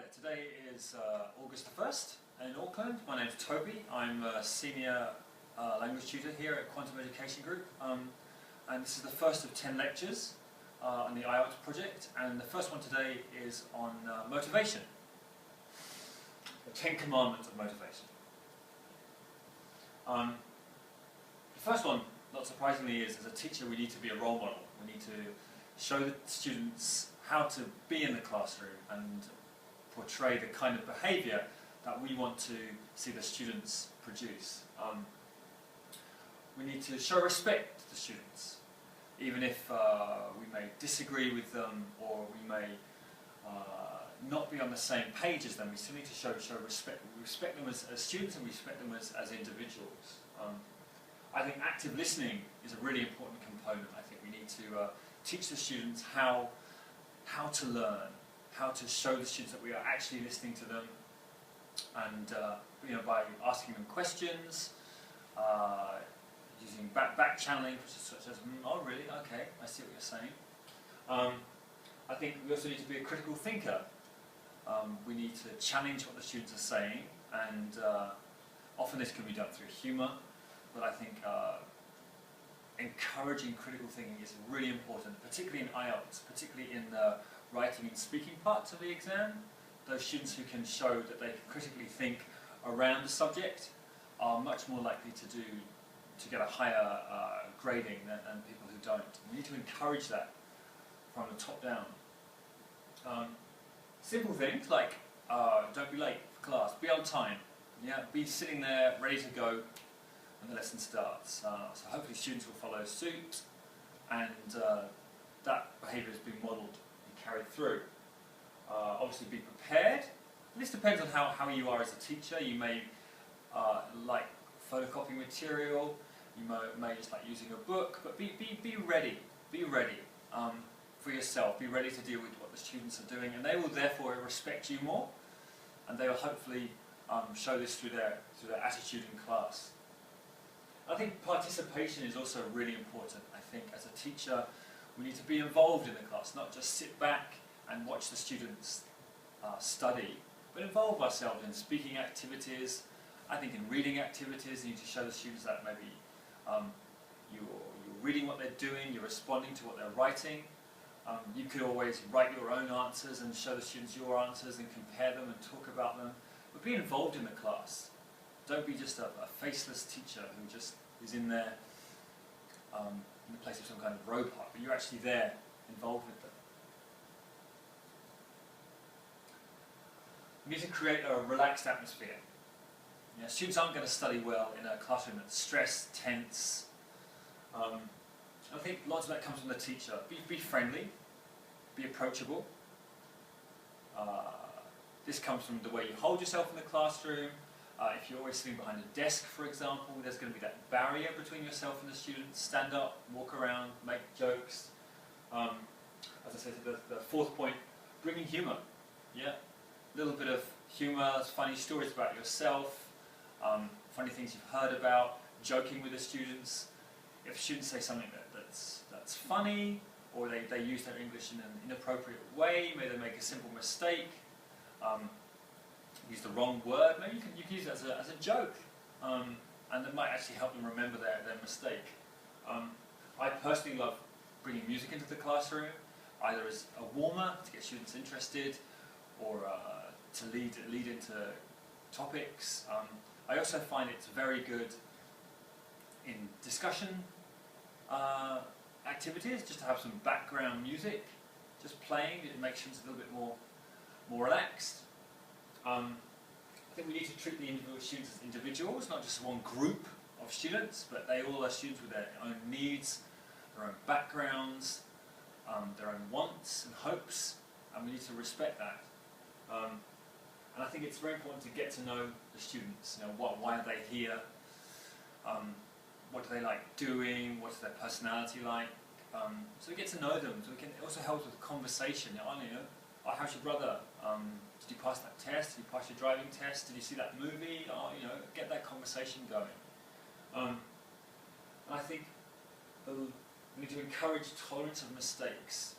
there, today is August the 1st in Auckland. My name's Toby. I'm a senior language tutor here at Quantum Education Group, and this is the first of 10 lectures on the IELTS project, and the first one today is on motivation. The 10 commandments of motivation. The first one, not surprisingly, is as a teacher we need to be a role model. We need to show the students how to be in the classroom and portray the kind of behaviour that we want to see the students produce. We need to show respect to the students, even if we may disagree with them or we may not be on the same page as them. We still need to show respect. We respect them as students and we respect them as individuals. I think active listening is a really important component. I think we need to teach the students how to learn, how to show the students that we are actually listening to them, and by asking them questions, using back channeling, such as oh really, okay, I see what you're saying. I think we also need to be a critical thinker. We need to challenge what the students are saying, and often this can be done through humour, but I think encouraging critical thinking is really important, particularly in IELTS, particularly in the writing and speaking parts of the exam. Those students who can show that they can critically think around the subject are much more likely to get a higher grading than people who don't. We need to encourage that from the top down. Simple things like don't be late for class, be on time, be sitting there ready to go when the lesson starts. So hopefully students will follow suit, and that behaviour is being modelled and carried through. Obviously be prepared. This depends on how you are as a teacher. You may like photocopying material, you may just like using a book, but be ready. Be ready for yourself. Be ready to deal with what the students are doing, and they will therefore respect you more, and they will hopefully show this through their attitude in class. I think participation is also really important. I think as a teacher we need to be involved in the class, not just sit back and watch the students study, but involve ourselves in speaking activities. I think in reading activities you need to show the students that maybe you're reading what they're doing, you're responding to what they're writing. You could always write your own answers and show the students your answers and compare them and talk about them, but be involved in the class. Don't be just a faceless teacher who just is in there in the place of some kind of robot, but you're actually there, involved with them. We need to create a relaxed atmosphere. Students aren't going to study well in a classroom that's stressed, tense. I think lots of that comes from the teacher. Be friendly, be approachable. This comes from the way you hold yourself in the classroom. If you're always sitting behind a desk, for example, there's going to be that barrier between yourself and the students. Stand up, walk around, make jokes. As I said, the fourth point, bringing humour. A little bit of humour, funny stories about yourself, funny things you've heard about, joking with the students. If students say something that's funny, or they use their English in an inappropriate way, maybe they make a simple mistake, use the wrong word, maybe you can use it as a joke, and it might actually help them remember their mistake. I personally love bringing music into the classroom, either as a warmer to get students interested, or to lead into topics. I also find it's very good in discussion activities, just to have some background music just playing. It makes students a little bit more relaxed. I think we need to treat the individual students as individuals, not just one group of students, but they all are students with their own needs, their own backgrounds, their own wants and hopes, and we need to respect that. And I think it's very important to get to know the students. Why are they here? What do they like doing? What's their personality like? So we get to know them. So it also helps with conversation. How's your brother? Did you pass that test? Did you pass your driving test? Did you see that movie? Get that conversation going. And I think we need to encourage tolerance of mistakes.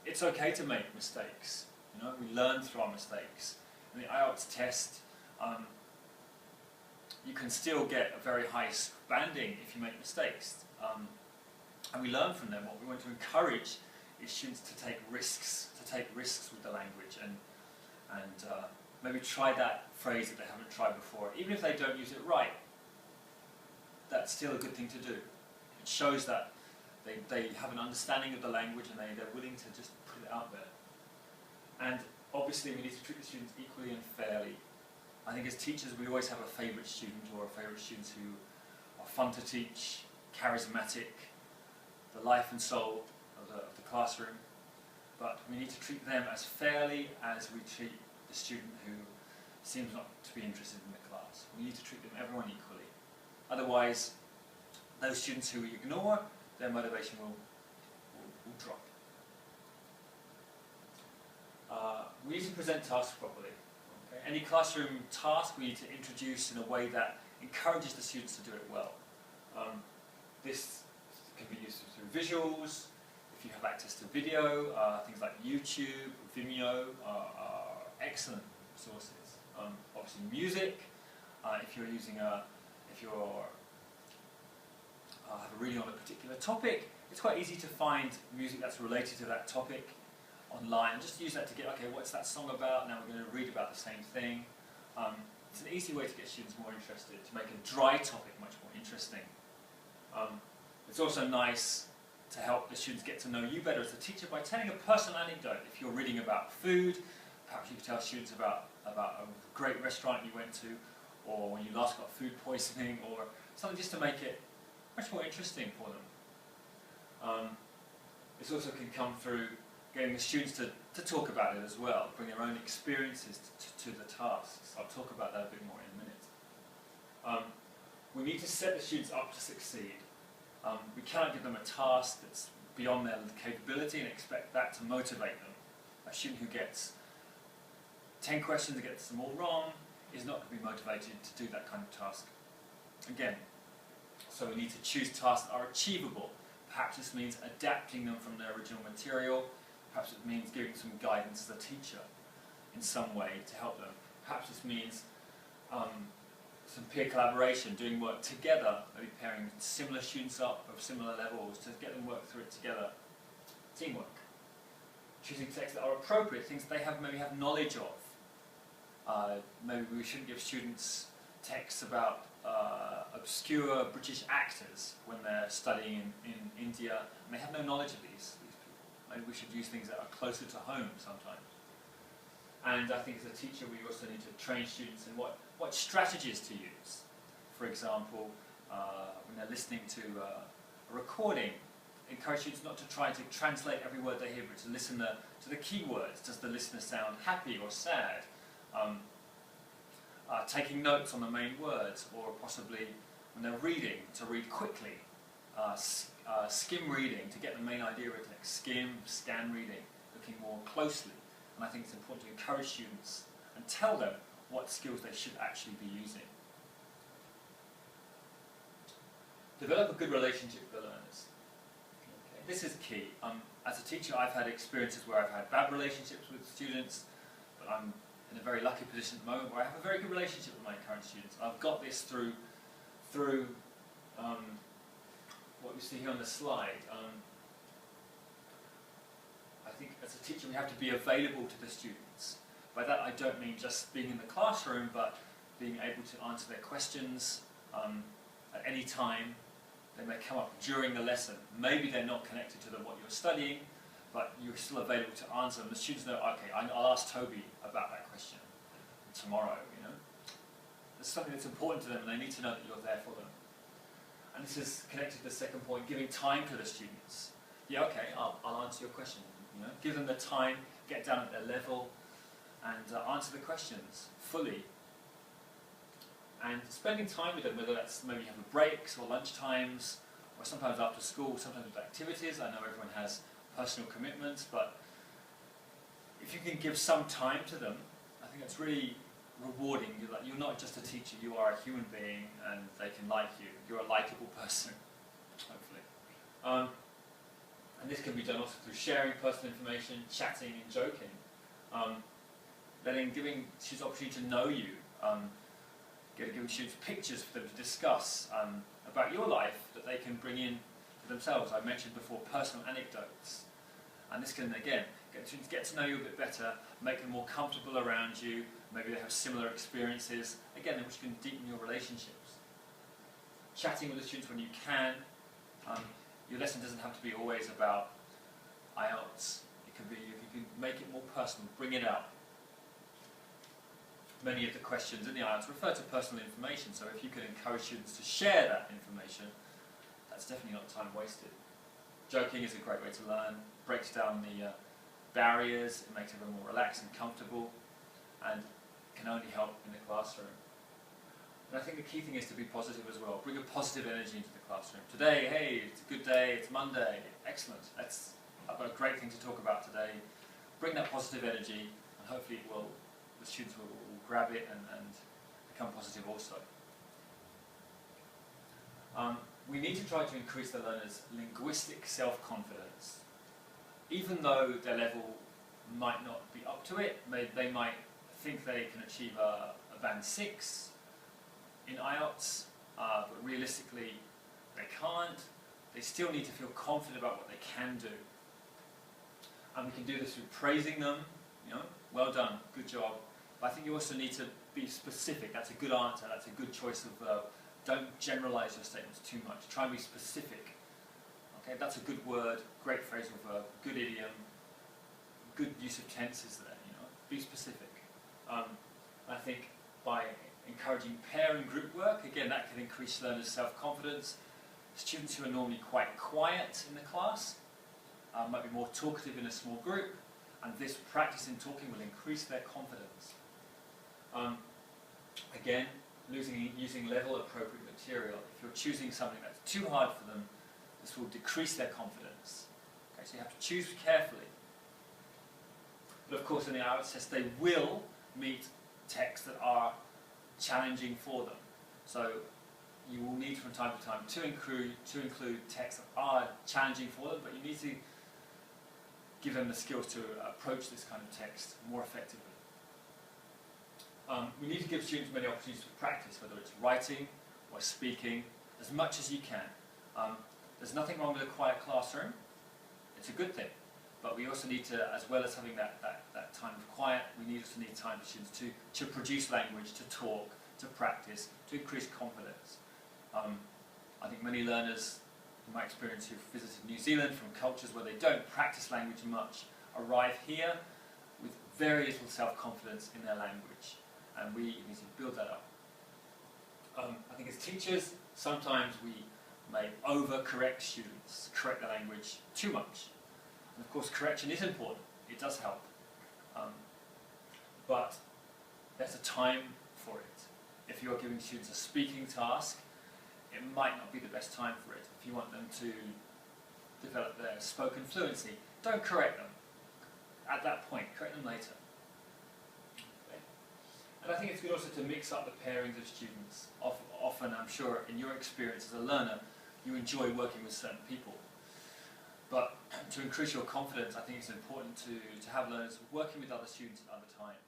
It's okay to make mistakes. You know, we learn through our mistakes. In the IELTS test, you can still get a very high banding if you make mistakes. And we learn from them. What we want to encourage is students to take risks with the language, and maybe try that phrase that they haven't tried before. Even if they don't use it right, that's still a good thing to do. It shows that they have an understanding of the language and they're willing to just put it out there. And obviously we need to treat the students equally and fairly. I think as teachers we always have a favourite student, or favourite students who are fun to teach, charismatic, the life and soul of the classroom. But we need to treat them as fairly as we treat the student who seems not to be interested in the class. We need to treat everyone equally. Otherwise, those students who we ignore, their motivation will drop. We need to present tasks properly. Okay? Any classroom task we need to introduce in a way that encourages the students to do it well. This can be used through visuals. If you have access to video, things like YouTube, Vimeo are excellent sources. Obviously music, if you're have a reading on a particular topic, it's quite easy to find music that's related to that topic online. Just use that to get, okay, what's that song about? Now we're going to read about the same thing. It's an easy way to get students more interested, to make a dry topic much more interesting. It's also nice to help the students get to know you better as a teacher by telling a personal anecdote. If you're reading about food, perhaps you could tell students about a great restaurant you went to, or when you last got food poisoning, or something just to make it much more interesting for them. This also can come through getting the students to talk about it as well, bring their own experiences to the tasks. I'll talk about that a bit more in a minute. We need to set the students up to succeed. We cannot give them a task that's beyond their capability and expect that to motivate them. A student who gets 10 questions and gets them all wrong is not going to be motivated to do that kind of task again. So we need to choose tasks that are achievable. Perhaps this means adapting them from their original material. Perhaps it means giving some guidance as a teacher in some way to help them. Perhaps this means some peer collaboration, doing work together, maybe pairing similar students up of similar levels to get them work through it together. Teamwork. Choosing texts that are appropriate, things they maybe have knowledge of. Maybe we shouldn't give students texts about obscure British actors when they're studying in India and they have no knowledge of these people. Maybe we should use things that are closer to home sometimes. And I think as a teacher we also need to train students in what strategies to use. For example, when they're listening to a recording, encourage students not to try to translate every word they hear, but to listen to the keywords. Does the listener sound happy or sad? Taking notes on the main words, or possibly when they're reading, to read quickly. Skim reading to get the main idea of a text. Skim, scan reading, looking more closely. And I think it's important to encourage students and tell them what skills they should actually be using. Develop a good relationship with the learners. Okay. This is key. As a teacher, I've had experiences where I've had bad relationships with students, but I'm in a very lucky position at the moment where I have a very good relationship with my current students. I've got this through what we see here on the slide. I think as a teacher we have to be available to the students. By that I don't mean just being in the classroom, but being able to answer their questions at any time. They may come up during the lesson. Maybe they're not connected to what you're studying, but you're still available to answer them. The students know, okay, I'll ask Toby about that question tomorrow, you know. There's something that's important to them and they need to know that you're there for them. And this is connected to the second point, giving time to the students. Yeah, okay, I'll answer your question. You know, give them the time, get down at their level, and answer the questions fully. And spending time with them, whether that's maybe having breaks or lunch times, or sometimes after school, sometimes with activities. I know everyone has personal commitments, but if you can give some time to them, I think that's really rewarding. You're not just a teacher, you are a human being, and they can like you. You're a likable person, hopefully. And this can be done also through sharing personal information, chatting and joking. Giving students opportunity to know you, giving students pictures for them to discuss about your life that they can bring in for themselves. I mentioned before personal anecdotes, and this can again get to know you a bit better, make them more comfortable around you. Maybe they have similar experiences, again, which can deepen your relationships. Chatting with the students when you can. Your lesson doesn't have to be always about IELTS. It can be, you can make it more personal, bring it out. Many of the questions in the IELTS refer to personal information, so if you can encourage students to share that information, that's definitely not time wasted. Joking is a great way to learn, breaks down the barriers, it makes everyone more relaxed and comfortable, and can only help in the classroom. And I think the key thing is to be positive as well. Bring a positive energy into the classroom. Today, hey, it's a good day, it's Monday, excellent. I've got a great thing to talk about today. Bring that positive energy, and hopefully the students will grab it and become positive also. We need to try to increase the learners' linguistic self-confidence. Even though their level might not be up to it, they might think they can achieve a band 6 in IELTS, but realistically they can't. They still need to feel confident about what they can do. And we can do this through praising them, well done, good job. But I think you also need to be specific. That's a good answer, that's a good choice of verb. Don't generalize your statements too much. Try and be specific. Okay, that's a good word, great phrasal verb, good idiom, good use of tenses there, Be specific. I think by encouraging pair and group work, again, that can increase learners' self-confidence. Students who are normally quite quiet in the class might be more talkative in a small group, and this practice in talking will increase their confidence. Again, using level-appropriate material. If you're choosing something that's too hard for them, this will decrease their confidence. Okay, so you have to choose carefully. But of course, in the IELTS test, they will meet texts that are challenging for them. So you will need from time to time to include texts that are challenging for them, but you need to give them the skills to approach this kind of text more effectively. We need to give students many opportunities to practice, whether it's writing or speaking, as much as you can. There's nothing wrong with a quiet classroom. It's a good thing. But we also need to, as well as having that time of quiet, we also need time for students to produce language, to talk, to practice, to increase confidence. I think many learners, in my experience, who've visited New Zealand from cultures where they don't practice language much, arrive here with very little self-confidence in their language. And we need to build that up. I think as teachers, sometimes we may over-correct students, correct their language too much. And of course, correction is important. It does help. But there's a time for it. If you're giving students a speaking task, it might not be the best time for it. If you want them to develop their spoken fluency, don't correct them at that point. Correct them later. Okay. And I think it's good also to mix up the pairings of students. Often, I'm sure, in your experience as a learner, you enjoy working with certain people. But to increase your confidence, I think it's important to have learners working with other students at other times.